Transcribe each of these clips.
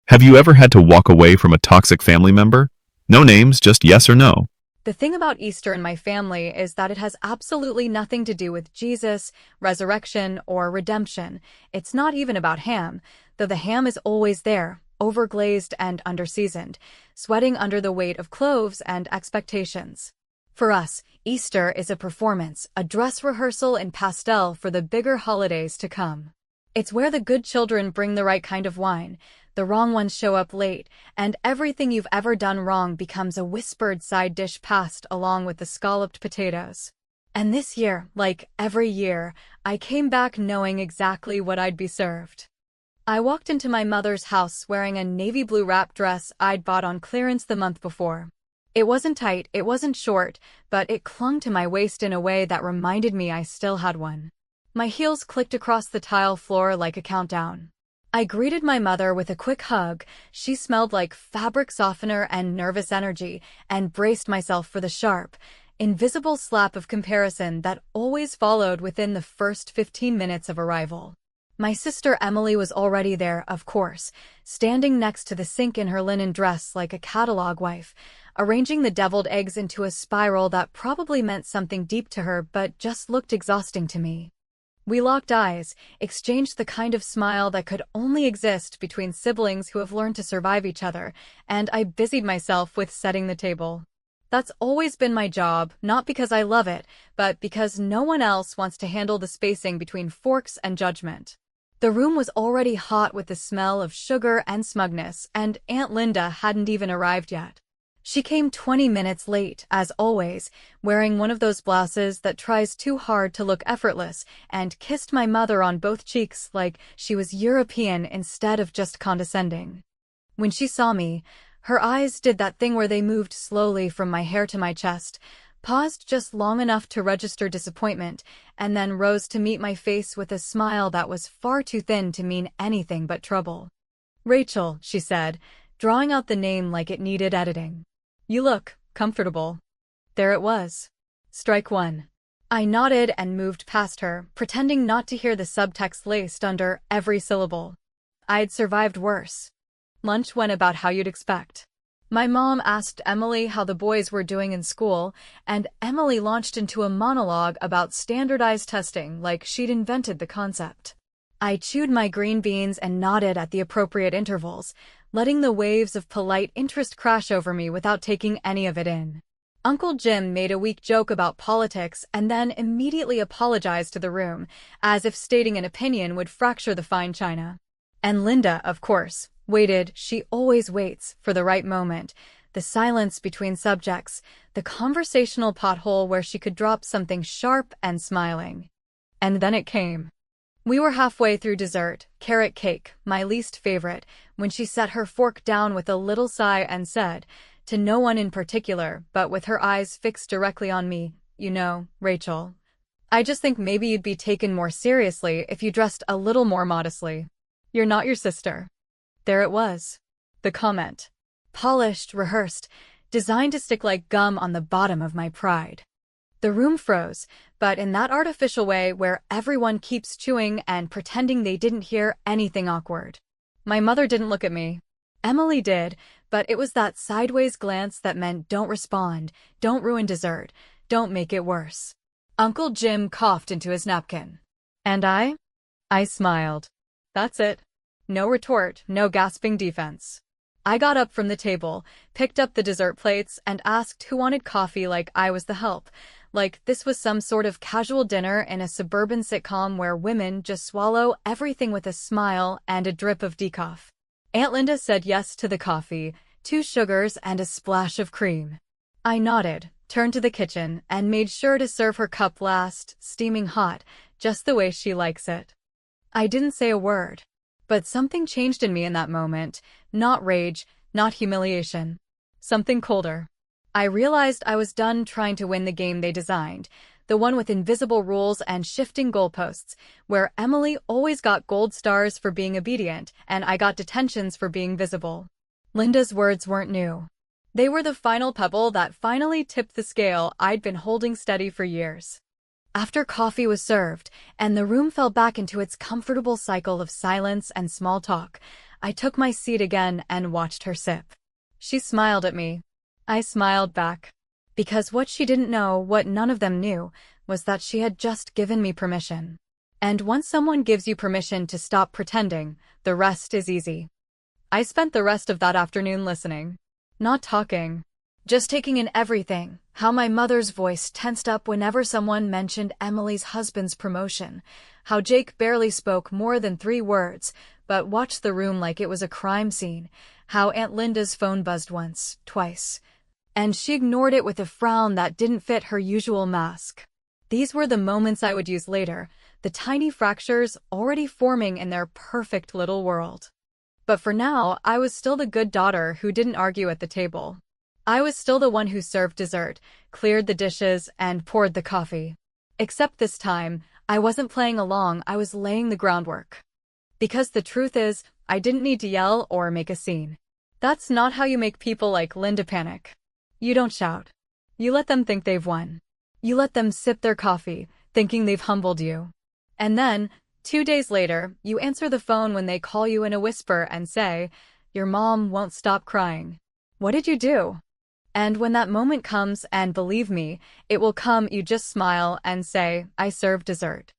Have you ever had to walk away from a toxic family member? No names, just yes or no. The thing about Easter in my family is that it has absolutely nothing to do with Jesus, resurrection, or redemption. It's not even about ham, though the ham is always there, overglazed and underseasoned, sweating under the weight of cloves and expectations. For us, Easter is a performance, a dress rehearsal in pastel for the bigger holidays to come. It's where the good children bring the right kind of wine, the wrong ones show up late, and everything you've ever done wrong becomes a whispered side dish passed along with the scalloped potatoes. And this year, like every year, I came back knowing exactly what I'd be served. I walked into my mother's house wearing a navy blue wrap dress I'd bought on clearance the month before. It wasn't tight, it wasn't short, but it clung to my waist in a way that reminded me I still had one. My heels clicked across the tile floor like a countdown. I greeted my mother with a quick hug. She smelled like fabric softener and nervous energy, and braced myself for the sharp, invisible slap of comparison that always followed within the first 15 minutes of arrival. My sister Emily was already there, of course, standing next to the sink in her linen dress like a catalog wife, arranging the deviled eggs into a spiral that probably meant something deep to her but just looked exhausting to me. We locked eyes, exchanged the kind of smile that could only exist between siblings who have learned to survive each other, and I busied myself with setting the table. That's always been my job, not because I love it, but because no one else wants to handle the spacing between forks and judgment. The room was already hot with the smell of sugar and smugness, and Aunt Linda hadn't even arrived yet. She came 20 minutes late, as always, wearing one of those blouses that tries too hard to look effortless, and kissed my mother on both cheeks like she was European instead of just condescending. When she saw me, her eyes did that thing where they moved slowly from my hair to my chest, paused just long enough to register disappointment, and then rose to meet my face with a smile that was far too thin to mean anything but trouble. "Rachel," she said, drawing out the name like it needed editing. "You look comfortable." There it was. Strike one. I nodded and moved past her, pretending not to hear the subtext laced under every syllable. I'd survived worse. Lunch went about how you'd expect. My mom asked Emily how the boys were doing in school, and Emily launched into a monologue about standardized testing like she'd invented the concept. I chewed my green beans and nodded at the appropriate intervals, letting the waves of polite interest crash over me without taking any of it in. Uncle Jim made a weak joke about politics and then immediately apologized to the room, as if stating an opinion would fracture the fine china. And Linda, of course, waited, she always waits, for the right moment, the silence between subjects, the conversational pothole where she could drop something sharp and smiling. And then it came. We were halfway through dessert, carrot cake, my least favorite, when she set her fork down with a little sigh and said, to no one in particular, but with her eyes fixed directly on me, "You know, Rachel, I just think maybe you'd be taken more seriously if you dressed a little more modestly. You're not your sister." There it was. The comment. Polished, rehearsed, designed to stick like gum on the bottom of my pride. The room froze, but in that artificial way where everyone keeps chewing and pretending they didn't hear anything awkward. My mother didn't look at me. Emily did, but it was that sideways glance that meant don't respond, don't ruin dessert, don't make it worse. Uncle Jim coughed into his napkin. And I smiled. That's it. No retort, no gasping defense. I got up from the table, picked up the dessert plates, and asked who wanted coffee like I was the help, like this was some sort of casual dinner in a suburban sitcom where women just swallow everything with a smile and a drip of decaf. Aunt Linda said yes to the coffee, 2 sugars and a splash of cream. I nodded, turned to the kitchen, and made sure to serve her cup last, steaming hot, just the way she likes it. I didn't say a word. But something changed in me in that moment, not rage, not humiliation. Something colder. I realized I was done trying to win the game they designed, the one with invisible rules and shifting goalposts, where Emily always got gold stars for being obedient, and I got detentions for being visible. Linda's words weren't new. They were the final pebble that finally tipped the scale I'd been holding steady for years. After coffee was served, and the room fell back into its comfortable cycle of silence and small talk, I took my seat again and watched her sip. She smiled at me. I smiled back. Because what she didn't know, what none of them knew, was that she had just given me permission. And once someone gives you permission to stop pretending, the rest is easy. I spent the rest of that afternoon listening. Not talking. Just taking in everything. How my mother's voice tensed up whenever someone mentioned Emily's husband's promotion. How Jake barely spoke more than 3 words, but watched the room like it was a crime scene. How Aunt Linda's phone buzzed once, twice, and she ignored it with a frown that didn't fit her usual mask. These were the moments I would use later, the tiny fractures already forming in their perfect little world. But for now, I was still the good daughter who didn't argue at the table. I was still the one who served dessert, cleared the dishes, and poured the coffee. Except this time, I wasn't playing along, I was laying the groundwork. Because the truth is, I didn't need to yell or make a scene. That's not how you make people like Linda panic. You don't shout. You let them think they've won. You let them sip their coffee, thinking they've humbled you. And then, 2 days later, you answer the phone when they call you in a whisper and say, "Your mom won't stop crying. What did you do?" And when that moment comes, and believe me, it will come, you just smile and say, "I served dessert."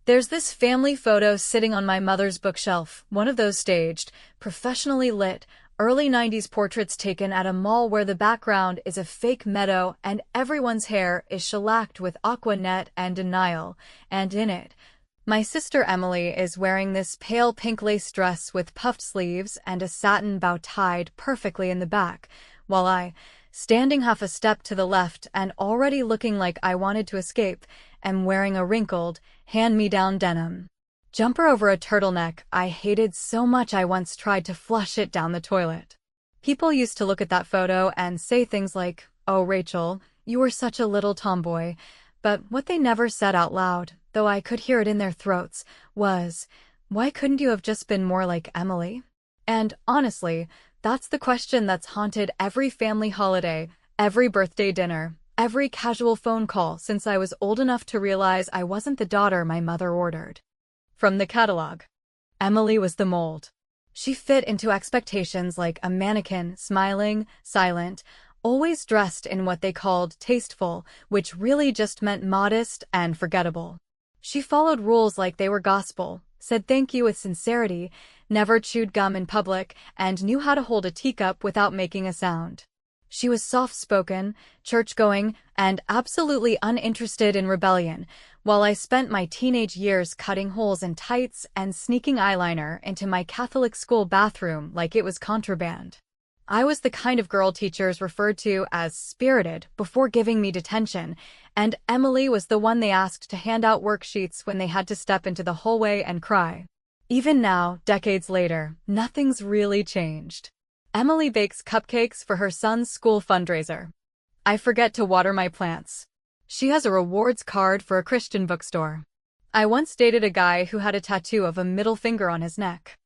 There's this family photo sitting on my mother's bookshelf, one of those staged, professionally lit, early 90s portraits taken at a mall where the background is a fake meadow and everyone's hair is shellacked with aqua net and denial, and in it, my sister Emily is wearing this pale pink lace dress with puffed sleeves and a satin bow tied perfectly in the back, while I, standing half a step to the left and already looking like I wanted to escape, am wearing a wrinkled, hand-me-down denim jumper over a turtleneck I hated so much I once tried to flush it down the toilet. People used to look at that photo and say things like, "Oh, Rachel, you were such a little tomboy," but what they never said out loud, though I could hear it in their throats, was, "Why couldn't you have just been more like Emily?" And honestly, that's the question that's haunted every family holiday, every birthday dinner, every casual phone call since I was old enough to realize I wasn't the daughter my mother ordered. From the catalog. Emily was the mold. She fit into expectations like a mannequin, smiling, silent, always dressed in what they called tasteful, which really just meant modest and forgettable. She followed rules like they were gospel, said thank you with sincerity, never chewed gum in public, and knew how to hold a teacup without making a sound. She was soft-spoken, church-going, and absolutely uninterested in rebellion, while I spent my teenage years cutting holes in tights and sneaking eyeliner into my Catholic school bathroom like it was contraband. I was the kind of girl teachers referred to as spirited before giving me detention, and Emily was the one they asked to hand out worksheets when they had to step into the hallway and cry. Even now, decades later, nothing's really changed. Emily bakes cupcakes for her son's school fundraiser. I forget to water my plants. She has a rewards card for a Christian bookstore. I once dated a guy who had a tattoo of a middle finger on his neck.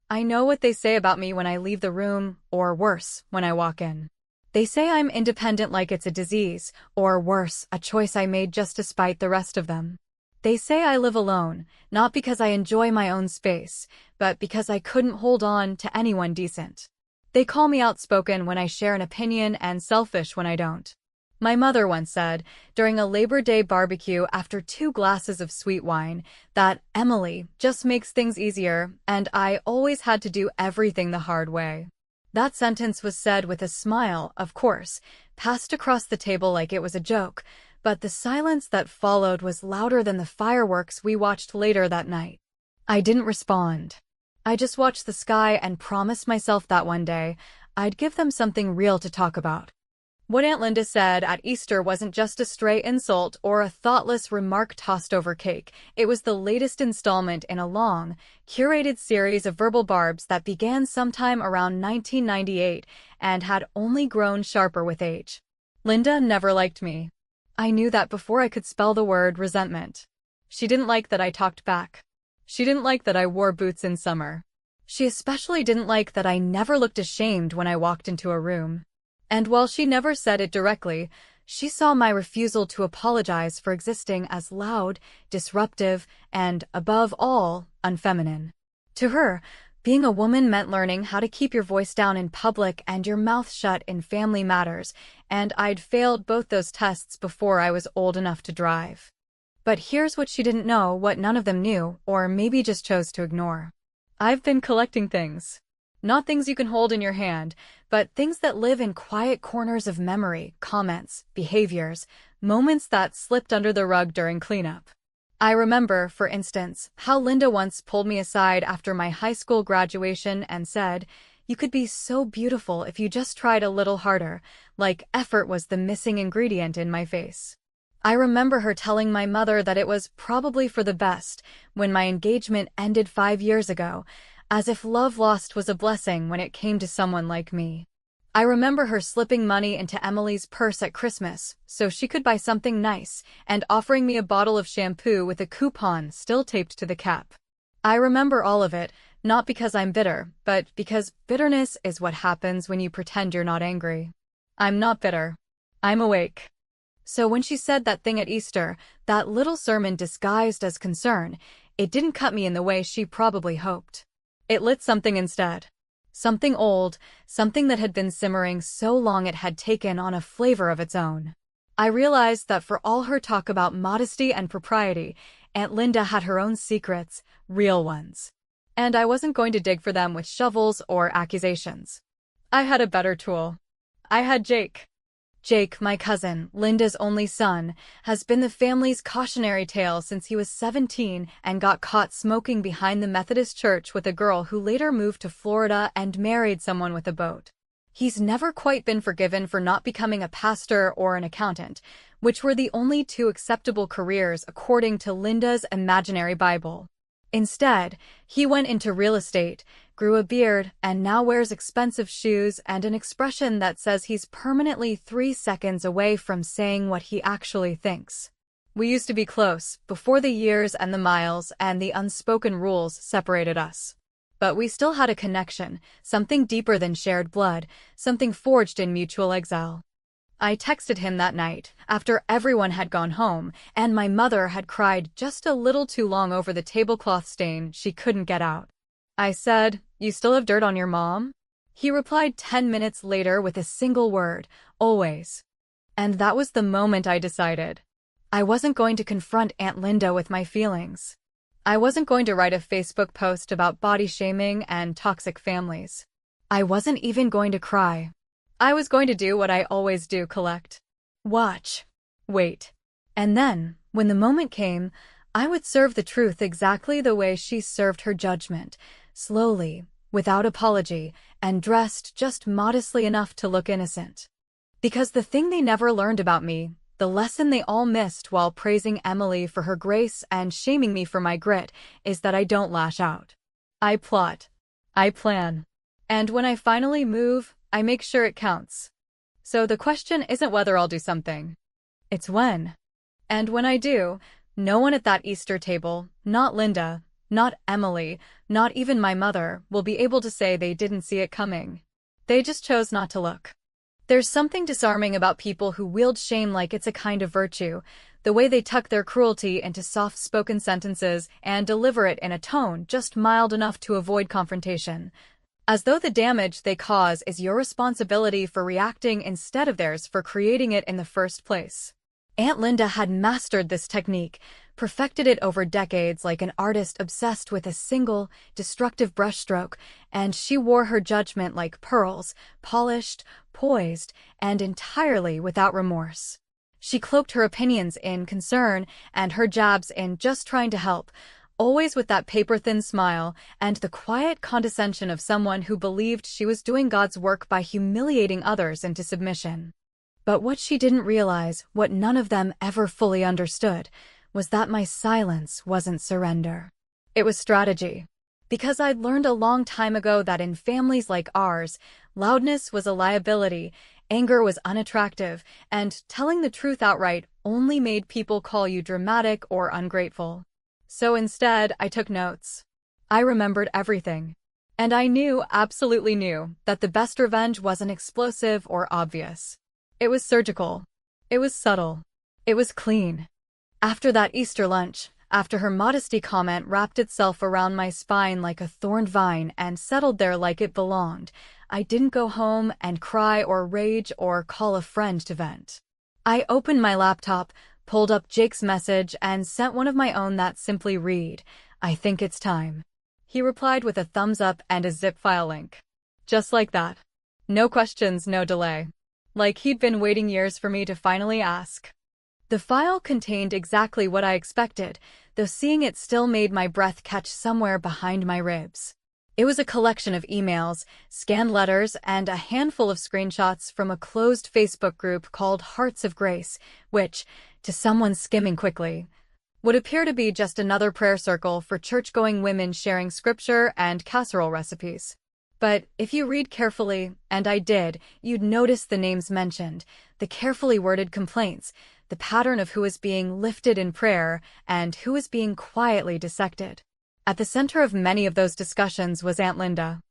I know what they say about me when I leave the room, or worse, when I walk in. They say I'm independent like it's a disease, or worse, a choice I made just to spite the rest of them. They say I live alone, not because I enjoy my own space, but because I couldn't hold on to anyone decent. They call me outspoken when I share an opinion and selfish when I don't. My mother once said, during a Labor Day barbecue after 2 glasses of sweet wine, that Emily just makes things easier, and I always had to do everything the hard way. That sentence was said with a smile, of course, passed across the table like it was a joke, but the silence that followed was louder than the fireworks we watched later that night. I didn't respond. I just watched the sky and promised myself that one day, I'd give them something real to talk about. What Aunt Linda said at Easter wasn't just a stray insult or a thoughtless remark tossed over cake. It was the latest installment in a long, curated series of verbal barbs that began sometime around 1998 and had only grown sharper with age. Linda never liked me. I knew that before I could spell the word resentment. She didn't like that I talked back. She didn't like that I wore boots in summer. She especially didn't like that I never looked ashamed when I walked into a room. And while she never said it directly, she saw my refusal to apologize for existing as loud, disruptive, and, above all, unfeminine. To her, Being a woman meant learning how to keep your voice down in public and your mouth shut in family matters, and I'd failed both those tests before I was old enough to drive. But here's what she didn't know, what none of them knew, or maybe just chose to ignore. I've been collecting things. Not things you can hold in your hand, but things that live in quiet corners of memory, comments, behaviors, moments that slipped under the rug during cleanup. I remember, for instance, how Linda once pulled me aside after my high school graduation and said, "You could be so beautiful if you just tried a little harder," like effort was the missing ingredient in my face. I remember her telling my mother that it was probably for the best when my engagement ended 5 years ago, as if love lost was a blessing when it came to someone like me. I remember her slipping money into Emily's purse at Christmas so she could buy something nice and offering me a bottle of shampoo with a coupon still taped to the cap. I remember all of it, not because I'm bitter, but because bitterness is what happens when you pretend you're not angry. I'm not bitter. I'm awake. So when she said that thing at Easter, that little sermon disguised as concern, it didn't cut me in the way she probably hoped. It lit something instead. Something old, something that had been simmering so long it had taken on a flavor of its own. I realized that for all her talk about modesty and propriety, Aunt Linda had her own secrets, real ones. And I wasn't going to dig for them with shovels or accusations. I had a better tool. I had Jake. Jake, my cousin, Linda's only son, has been the family's cautionary tale since he was 17 and got caught smoking behind the Methodist church with a girl who later moved to Florida and married someone with a boat. He's never quite been forgiven for not becoming a pastor or an accountant, which were the only two acceptable careers according to Linda's imaginary Bible. Instead, he went into real estate, grew a beard, and now wears expensive shoes and an expression that says he's permanently 3 seconds away from saying what he actually thinks. We used to be close, before the years and the miles and the unspoken rules separated us. But we still had a connection, something deeper than shared blood, something forged in mutual exile. I texted him that night, after everyone had gone home, and my mother had cried just a little too long over the tablecloth stain she couldn't get out. I said, "You still have dirt on your mom?" He replied 10 minutes later with a single word, "Always." And that was the moment I decided. I wasn't going to confront Aunt Linda with my feelings. I wasn't going to write a Facebook post about body shaming and toxic families. I wasn't even going to cry. I was going to do what I always do, collect. Watch. Wait. And then, when the moment came, I would serve the truth exactly the way she served her judgment, slowly, without apology, and dressed just modestly enough to look innocent. Because the thing they never learned about me, the lesson they all missed while praising Emily for her grace and shaming me for my grit, is that I don't lash out. I plot. I plan. And when I finally move, I make sure it counts. So the question isn't whether I'll do something. It's when. And when I do, no one at that Easter table, not Linda, not Emily, not even my mother, will be able to say they didn't see it coming. They just chose not to look. There's something disarming about people who wield shame like it's a kind of virtue, the way they tuck their cruelty into soft-spoken sentences and deliver it in a tone just mild enough to avoid confrontation. As though the damage they cause is your responsibility for reacting instead of theirs for creating it in the first place. Aunt Linda had mastered this technique, perfected it over decades like an artist obsessed with a single, destructive brushstroke, and she wore her judgment like pearls, polished, poised, and entirely without remorse. She cloaked her opinions in concern and her jabs in just trying to help, always with that paper-thin smile and the quiet condescension of someone who believed she was doing God's work by humiliating others into submission. But what she didn't realize, what none of them ever fully understood, was that my silence wasn't surrender. It was strategy. Because I'd learned a long time ago that in families like ours, loudness was a liability, anger was unattractive, and telling the truth outright only made people call you dramatic or ungrateful. So instead, I took notes. I remembered everything. And I knew, absolutely knew, that the best revenge wasn't explosive or obvious. It was surgical. It was subtle. It was clean. After that Easter lunch, After her modesty comment wrapped itself around my spine like a thorned vine and settled there like it belonged, I didn't go home and cry or rage or call a friend to vent. I opened my laptop, pulled up Jake's message, and sent one of my own that simply read, "I think it's time." He replied with a thumbs up and a zip file link. Just like that. No questions, no delay. Like he'd been waiting years for me to finally ask. The file contained exactly what I expected, though seeing it still made my breath catch somewhere behind my ribs. It was a collection of emails, scanned letters, and a handful of screenshots from a closed Facebook group called Hearts of Grace, which, to someone skimming quickly, would appear to be just another prayer circle for church-going women sharing scripture and casserole recipes. But if you read carefully, and I did, you'd notice the names mentioned, the carefully worded complaints, the pattern of who is being lifted in prayer and who is being quietly dissected. At the center of many of those discussions was Aunt Linda.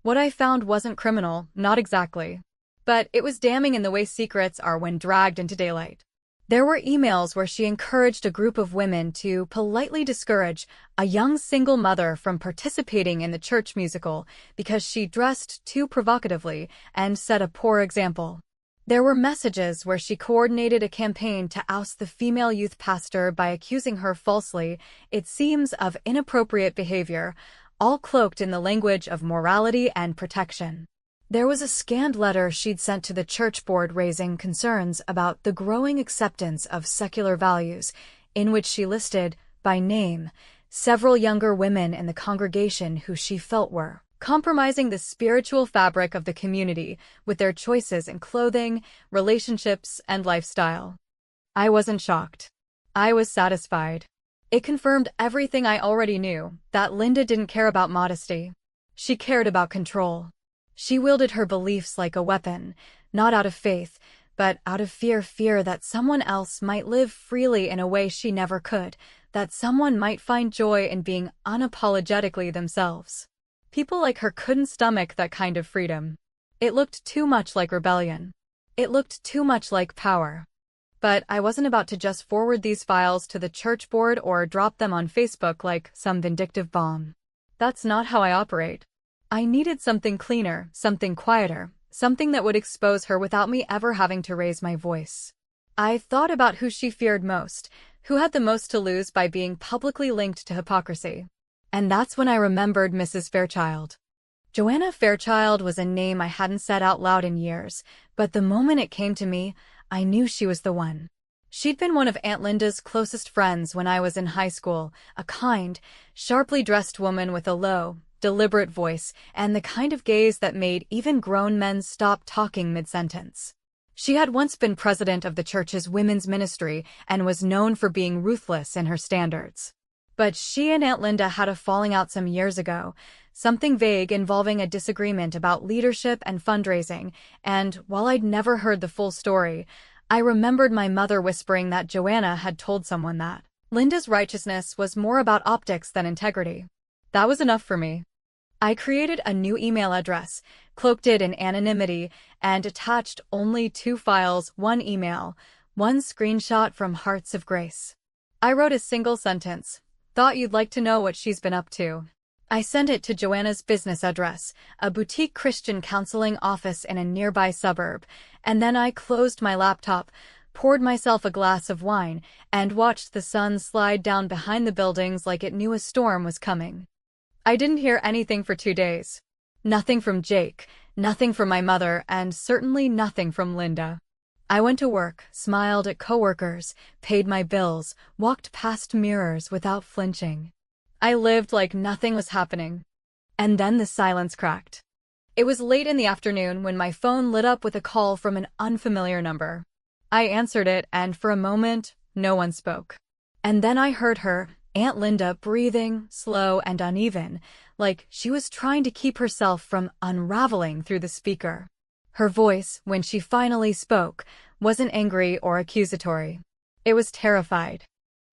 What I found wasn't criminal, not exactly. But it was damning in the way secrets are when dragged into daylight. There were emails where she encouraged a group of women to politely discourage a young single mother from participating in the church musical because she dressed too provocatively and set a poor example. There were messages where she coordinated a campaign to oust the female youth pastor by accusing her falsely, it seems, of inappropriate behavior, all cloaked in the language of morality and protection. There was a scanned letter she'd sent to the church board raising concerns about the growing acceptance of secular values, in which she listed, by name, several younger women in the congregation who she felt were compromising the spiritual fabric of the community with their choices in clothing, relationships, and lifestyle. I wasn't shocked. I was satisfied. It confirmed everything I already knew, that Linda didn't care about modesty. She cared about control. She wielded her beliefs like a weapon, not out of faith, but out of fear that someone else might live freely in a way she never could, that someone might find joy in being unapologetically themselves. People like her couldn't stomach that kind of freedom. It looked too much like rebellion. It looked too much like power. But I wasn't about to just forward these files to the church board or drop them on Facebook like some vindictive bomb. That's not how I operate. I needed something cleaner, something quieter, something that would expose her without me ever having to raise my voice. I thought about who she feared most, who had the most to lose by being publicly linked to hypocrisy. And that's when I remembered Mrs. Fairchild. Joanna Fairchild was a name I hadn't said out loud in years, but the moment it came to me, I knew she was the one. She'd been one of Aunt Linda's closest friends when I was in high school, a kind, sharply dressed woman with a low, deliberate voice and the kind of gaze that made even grown men stop talking mid-sentence. She had once been president of the church's women's ministry and was known for being ruthless in her standards. But she and Aunt Linda had a falling out some years ago, something vague involving a disagreement about leadership and fundraising, and while I'd never heard the full story, I remembered my mother whispering that Joanna had told someone that Linda's righteousness was more about optics than integrity. That was enough for me. I created a new email address, cloaked it in anonymity, and attached only 2 files, 1 email, 1 screenshot from Hearts of Grace. I wrote a single sentence. Thought you'd like to know what she's been up to. I sent it to Joanna's business address, a boutique Christian counseling office in a nearby suburb, and then I closed my laptop, poured myself a glass of wine, and watched the sun slide down behind the buildings like it knew a storm was coming. I didn't hear anything for 2 days. Nothing from Jake, nothing from my mother, and certainly nothing from Linda. I went to work, smiled at coworkers, paid my bills, walked past mirrors without flinching. I lived like nothing was happening. And then the silence cracked. It was late in the afternoon when my phone lit up with a call from an unfamiliar number. I answered it, and for a moment, no one spoke. And then I heard her, Aunt Linda, breathing, slow and uneven, like she was trying to keep herself from unraveling through the speaker. Her voice, when she finally spoke, wasn't angry or accusatory. It was terrified.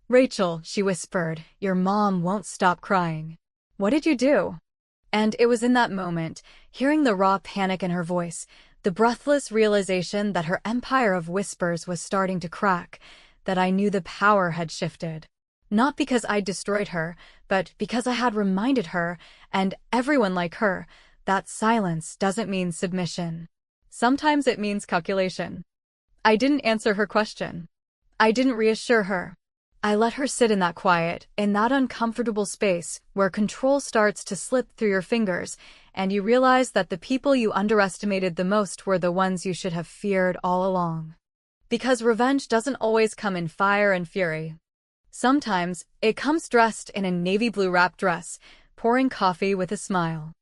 "Rachel," she whispered, "your mom won't stop crying. What did you do?" And it was in that moment, hearing the raw panic in her voice, the breathless realization that her empire of whispers was starting to crack, that I knew the power had shifted. Not because I'd destroyed her, but because I had reminded her, and everyone like her, that silence doesn't mean submission. Sometimes it means calculation. I didn't answer her question. I didn't reassure her. I let her sit in that quiet, in that uncomfortable space where control starts to slip through your fingers, and you realize that the people you underestimated the most were the ones you should have feared all along. Because revenge doesn't always come in fire and fury. Sometimes, it comes dressed in a navy blue wrap dress, pouring coffee with a smile.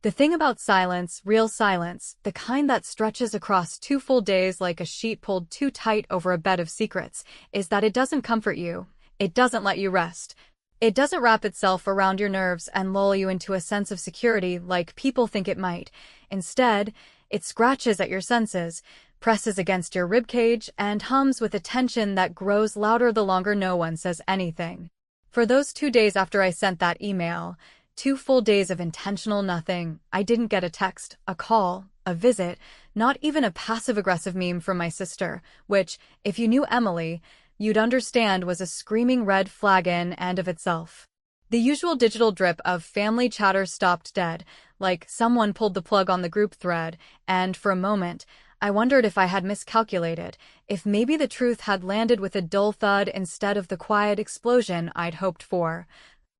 The thing about silence, real silence, the kind that stretches across 2 full days like a sheet pulled too tight over a bed of secrets, is that it doesn't comfort you. It doesn't let you rest. It doesn't wrap itself around your nerves and lull you into a sense of security like people think it might. Instead, it scratches at your senses, presses against your ribcage, and hums with a tension that grows louder the longer no one says anything. For those 2 days after I sent that email, 2 full days of intentional nothing, I didn't get a text, a call, a visit, not even a passive-aggressive meme from my sister, which, if you knew Emily, you'd understand was a screaming red flag in and of itself. The usual digital drip of family chatter stopped dead, like someone pulled the plug on the group thread, and for a moment, I wondered if I had miscalculated, if maybe the truth had landed with a dull thud instead of the quiet explosion I'd hoped for.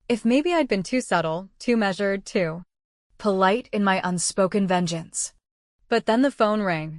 If maybe I'd been too subtle, too measured, too polite in my unspoken vengeance. But then the phone rang.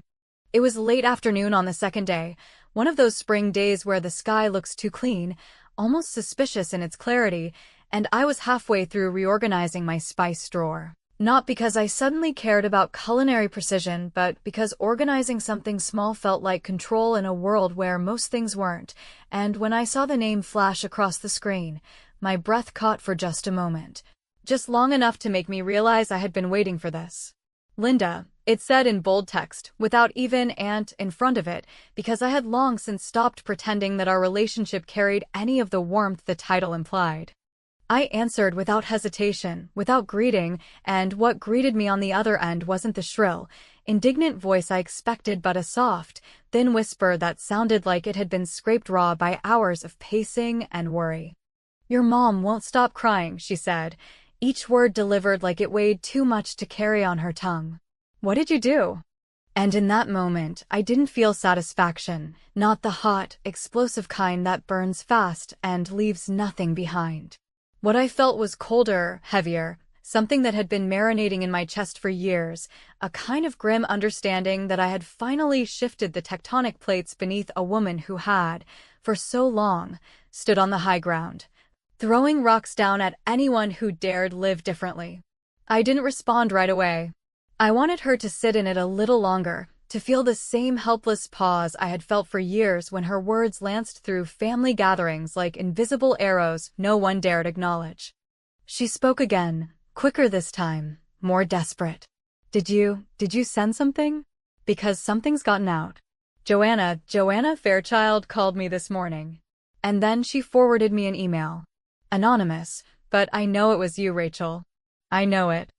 It was late afternoon on the second day, one of those spring days where the sky looks too clean, almost suspicious in its clarity, and I was halfway through reorganizing my spice drawer. Not because I suddenly cared about culinary precision, but because organizing something small felt like control in a world where most things weren't, and when I saw the name flash across the screen, my breath caught for just a moment. Just long enough to make me realize I had been waiting for this. Linda, it said in bold text, without even "and" in front of it, because I had long since stopped pretending that our relationship carried any of the warmth the title implied. I answered without hesitation, without greeting, and what greeted me on the other end wasn't the shrill, indignant voice I expected but a soft, thin whisper that sounded like it had been scraped raw by hours of pacing and worry. "Your mom won't stop crying," she said, each word delivered like it weighed too much to carry on her tongue. "What did you do?" And in that moment, I didn't feel satisfaction, not the hot, explosive kind that burns fast and leaves nothing behind. What I felt was colder, heavier, something that had been marinating in my chest for years, a kind of grim understanding that I had finally shifted the tectonic plates beneath a woman who had, for so long, stood on the high ground, throwing rocks down at anyone who dared live differently. I didn't respond right away. I wanted her to sit in it a little longer, to feel the same helpless pause I had felt for years when her words lanced through family gatherings like invisible arrows no one dared acknowledge. She spoke again, quicker this time, more desperate. Did you send something? Because something's gotten out. Joanna Fairchild called me this morning." And then she forwarded me an email. Anonymous, but I know it was you, Rachel. I know it.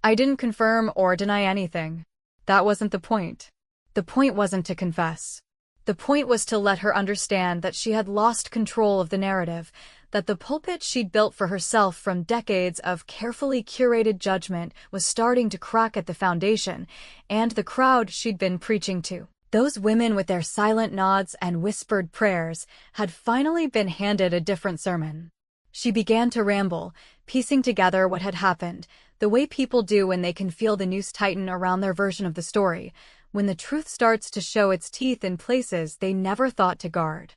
I didn't confirm or deny anything. That wasn't the point. The point wasn't to confess. The point was to let her understand that she had lost control of the narrative, that the pulpit she'd built for herself from decades of carefully curated judgment was starting to crack at the foundation, and the crowd she'd been preaching to, those women with their silent nods and whispered prayers, had finally been handed a different sermon. She began to ramble, piecing together what had happened, the way people do when they can feel the noose tighten around their version of the story, when the truth starts to show its teeth in places they never thought to guard.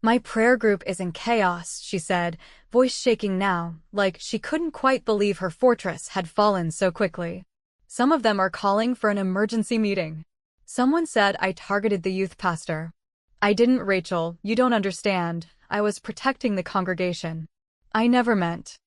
"My prayer group is in chaos," she said, voice shaking now, like she couldn't quite believe her fortress had fallen so quickly. "Some of them are calling for an emergency meeting. Someone said I targeted the youth pastor. I didn't, Rachel, you don't understand. I was protecting the congregation. I never meant."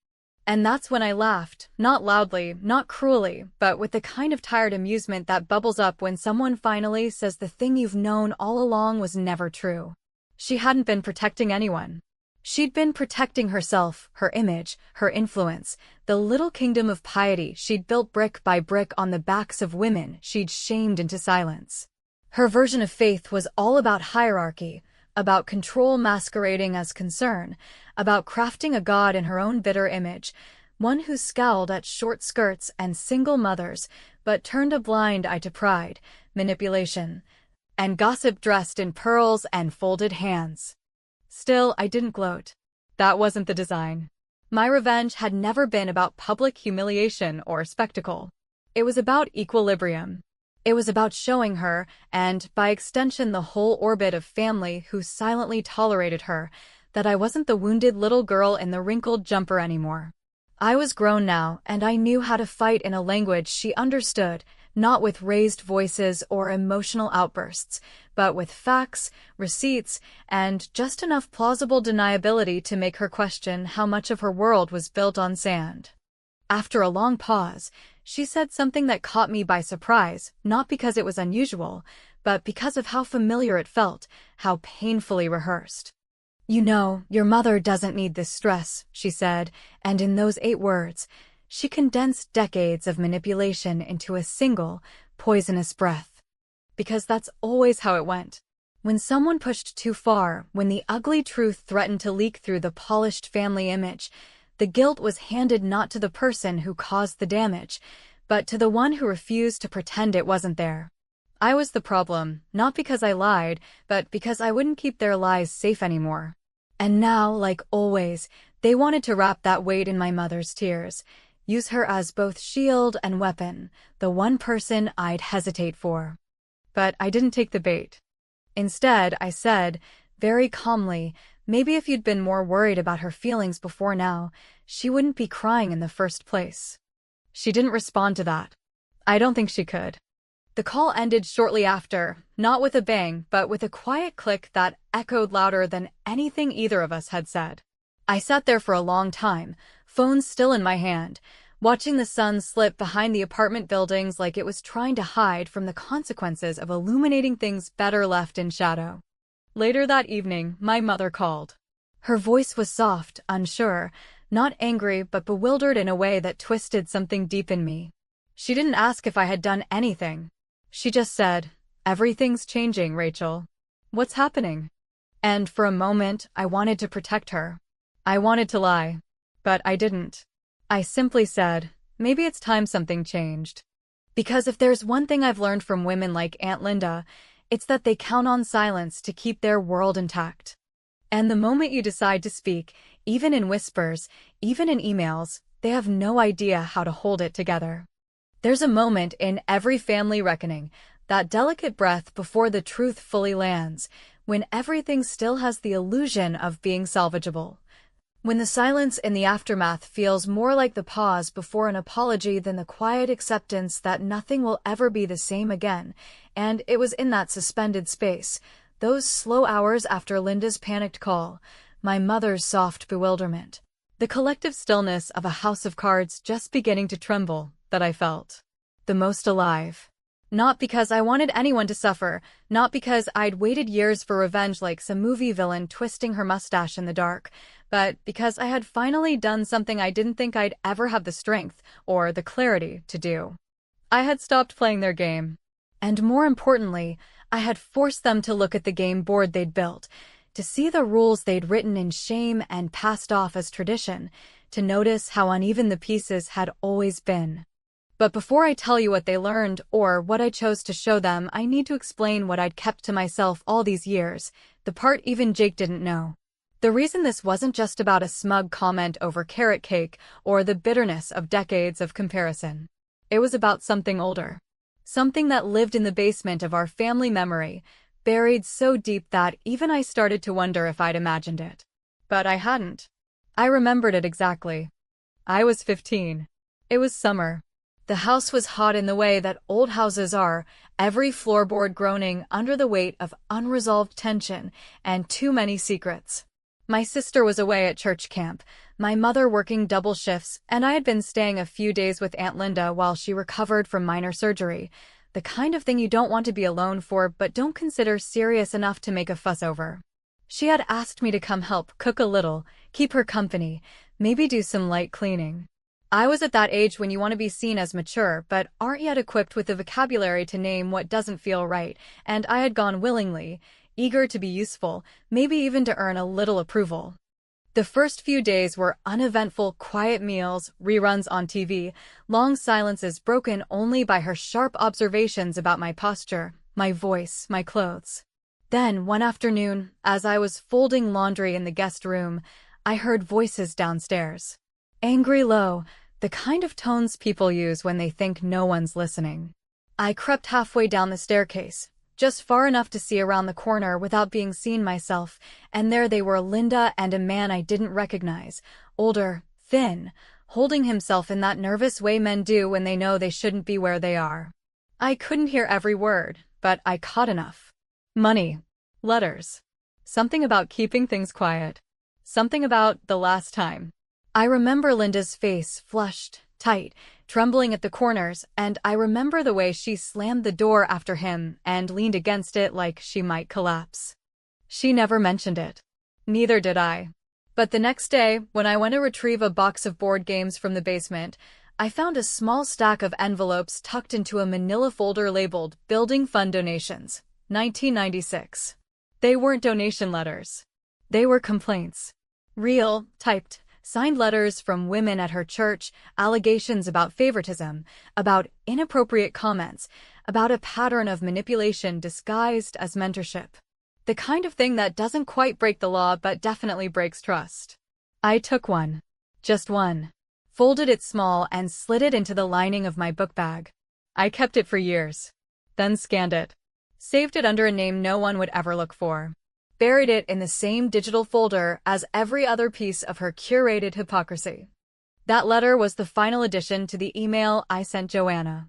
And that's when I laughed, not loudly, not cruelly, but with the kind of tired amusement that bubbles up when someone finally says the thing you've known all along was never true. She hadn't been protecting anyone. She'd been protecting herself, her image, her influence, the little kingdom of piety she'd built brick by brick on the backs of women she'd shamed into silence. Her version of faith was all about hierarchy, about control masquerading as concern, about crafting a god in her own bitter image, one who scowled at short skirts and single mothers, but turned a blind eye to pride, manipulation, and gossip dressed in pearls and folded hands. Still, I didn't gloat. That wasn't the design. My revenge had never been about public humiliation or spectacle. It was about equilibrium. It was about showing her, and by extension the whole orbit of family who silently tolerated her, that I wasn't the wounded little girl in the wrinkled jumper anymore. I was grown now, and I knew how to fight in a language she understood, not with raised voices or emotional outbursts, but with facts, receipts, and just enough plausible deniability to make her question how much of her world was built on sand. After a long pause, she said something that caught me by surprise, not because it was unusual, but because of how familiar it felt, how painfully rehearsed. "You know, your mother doesn't need this stress," she said, and in those 8 words, she condensed decades of manipulation into a single, poisonous breath. Because that's always how it went. When someone pushed too far, when the ugly truth threatened to leak through the polished family image, the guilt was handed not to the person who caused the damage, but to the one who refused to pretend it wasn't there. I was the problem, not because I lied, but because I wouldn't keep their lies safe anymore. And now, like always, they wanted to wrap that weight in my mother's tears, use her as both shield and weapon, the one person I'd hesitate for. But I didn't take the bait. Instead, I said, very calmly, maybe if you'd been more worried about her feelings before now, she wouldn't be crying in the first place. She didn't respond to that. I don't think she could. The call ended shortly after, not with a bang, but with a quiet click that echoed louder than anything either of us had said. I sat there for a long time, phone still in my hand, watching the sun slip behind the apartment buildings like it was trying to hide from the consequences of illuminating things better left in shadow. Later that evening, my mother called. Her voice was soft, unsure, not angry but bewildered in a way that twisted something deep in me. She didn't ask if I had done anything. She just said, "Everything's changing, Rachel. What's happening?" And for a moment, I wanted to protect her. I wanted to lie. But I didn't. I simply said, maybe it's time something changed. Because if there's one thing I've learned from women like Aunt Linda, it's that they count on silence to keep their world intact. And the moment you decide to speak, even in whispers, even in emails, they have no idea how to hold it together. There's a moment in every family reckoning, that delicate breath before the truth fully lands, when everything still has the illusion of being salvageable. When the silence in the aftermath feels more like the pause before an apology than the quiet acceptance that nothing will ever be the same again, and it was in that suspended space, those slow hours after Linda's panicked call, my mother's soft bewilderment, the collective stillness of a house of cards just beginning to tremble, that I felt the most alive. Not because I wanted anyone to suffer, not because I'd waited years for revenge like some movie villain twisting her mustache in the dark, but because I had finally done something I didn't think I'd ever have the strength or the clarity to do. I had stopped playing their game. And more importantly, I had forced them to look at the game board they'd built, to see the rules they'd written in shame and passed off as tradition, to notice how uneven the pieces had always been. But before I tell you what they learned or what I chose to show them, I need to explain what I'd kept to myself all these years, the part even Jake didn't know. The reason this wasn't just about a smug comment over carrot cake or the bitterness of decades of comparison. It was about something older. Something that lived in the basement of our family memory, buried so deep that even I started to wonder if I'd imagined it. But I hadn't. I remembered it exactly. I was 15. It was summer. The house was hot in the way that old houses are, every floorboard groaning under the weight of unresolved tension and too many secrets. My sister was away at church camp, my mother working double shifts, and I had been staying a few days with Aunt Linda while she recovered from minor surgery, the kind of thing you don't want to be alone for but don't consider serious enough to make a fuss over. She had asked me to come help cook a little, keep her company, maybe do some light cleaning. I was at that age when you want to be seen as mature but aren't yet equipped with the vocabulary to name what doesn't feel right, and I had gone willingly, eager to be useful, maybe even to earn a little approval. The first few days were uneventful, quiet meals, reruns on TV, long silences broken only by her sharp observations about my posture, my voice, my clothes. Then, one afternoon, as I was folding laundry in the guest room, I heard voices downstairs. Angry low, the kind of tones people use when they think no one's listening. I crept halfway down the staircase, just far enough to see around the corner without being seen myself, and there they were, Linda and a man I didn't recognize, older, thin, holding himself in that nervous way men do when they know they shouldn't be where they are. I couldn't hear every word, but I caught enough. Money. Letters. Something about keeping things quiet. Something about the last time. I remember Linda's face, flushed, tight, trembling at the corners, and I remember the way she slammed the door after him and leaned against it like she might collapse. She never mentioned it. Neither did I. But the next day, when I went to retrieve a box of board games from the basement, I found a small stack of envelopes tucked into a manila folder labeled Building Fund Donations, 1996. They weren't donation letters. They were complaints. Real, typed, signed letters from women at her church, allegations about favoritism, about inappropriate comments, about a pattern of manipulation disguised as mentorship. The kind of thing that doesn't quite break the law but definitely breaks trust. I took one. Just one. Folded it small and slid it into the lining of my book bag. I kept it for years. Then scanned it. Saved it under a name no one would ever look for. Buried it in the same digital folder as every other piece of her curated hypocrisy. That letter was the final addition to the email I sent Joanna.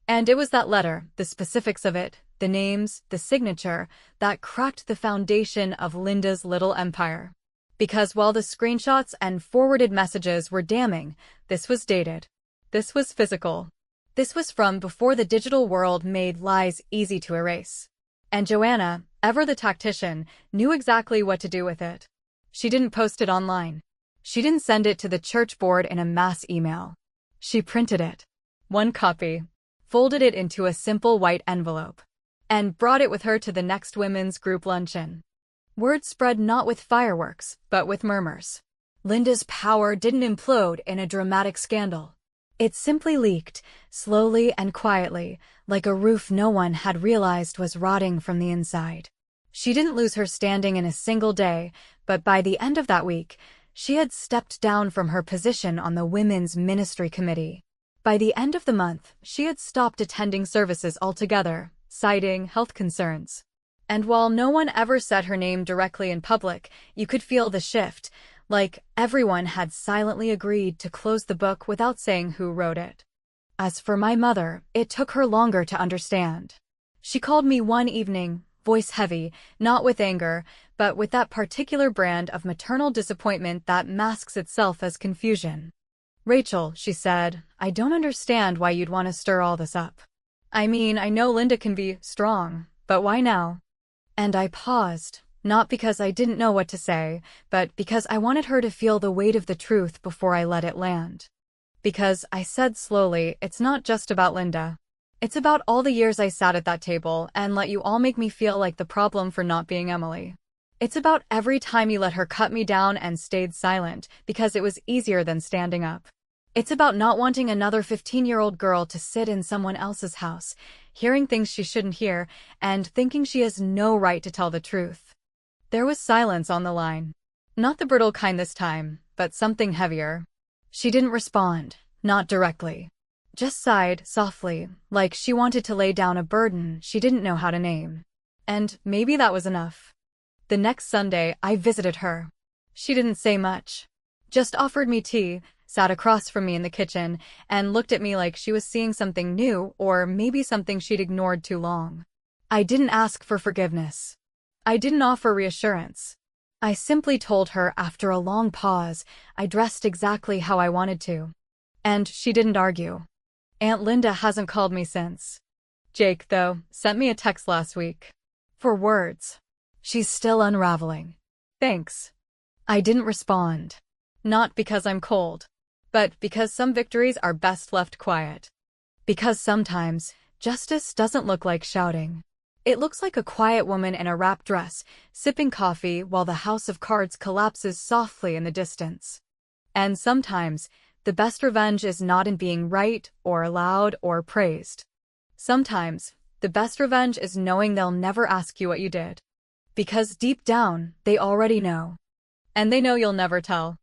And it was that letter, the specifics of it, the names, the signature, that cracked the foundation of Linda's little empire. Because while the screenshots and forwarded messages were damning, this was dated. This was physical. This was from before the digital world made lies easy to erase. And Joanna, ever the tactician, knew exactly what to do with it. She didn't post it online. She didn't send it to the church board in a mass email. She printed it. One copy. Folded it into a simple white envelope. And brought it with her to the next women's group luncheon. Word spread not with fireworks, but with murmurs. Linda's power didn't implode in a dramatic scandal. It simply leaked, slowly and quietly, like a roof no one had realized was rotting from the inside. She didn't lose her standing in a single day, but by the end of that week, she had stepped down from her position on the Women's Ministry Committee. By the end of the month, she had stopped attending services altogether, citing health concerns. And while no one ever said her name directly in public, you could feel the shift, like everyone had silently agreed to close the book without saying who wrote it. As for my mother, it took her longer to understand. She called me one evening, voice heavy, not with anger, but with that particular brand of maternal disappointment that masks itself as confusion. "Rachel," she said, "I don't understand why you'd want to stir all this up. I mean, I know Linda can be strong, but why now?" And I paused, not because I didn't know what to say, but because I wanted her to feel the weight of the truth before I let it land. Because, I said slowly, it's not just about Linda. It's about all the years I sat at that table and let you all make me feel like the problem for not being Emily. It's about every time you let her cut me down and stayed silent, because it was easier than standing up. It's about not wanting another 15-year-old girl to sit in someone else's house, hearing things she shouldn't hear, and thinking she has no right to tell the truth. There was silence on the line. Not the brittle kind this time, but something heavier. She didn't respond, not directly. Just sighed softly, like she wanted to lay down a burden she didn't know how to name. And maybe that was enough. The next Sunday, I visited her. She didn't say much. Just offered me tea, sat across from me in the kitchen, and looked at me like she was seeing something new, or maybe something she'd ignored too long. I didn't ask for forgiveness. I didn't offer reassurance. I simply told her after a long pause I dressed exactly how I wanted to. And she didn't argue. Aunt Linda hasn't called me since. Jake, though, sent me a text last week. For words. She's still unraveling. Thanks. I didn't respond. Not because I'm cold, but because some victories are best left quiet. Because sometimes, justice doesn't look like shouting. It looks like a quiet woman in a wrap dress, sipping coffee while the house of cards collapses softly in the distance. And sometimes, the best revenge is not in being right or loud or praised. Sometimes, the best revenge is knowing they'll never ask you what you did. Because deep down, they already know. And they know you'll never tell.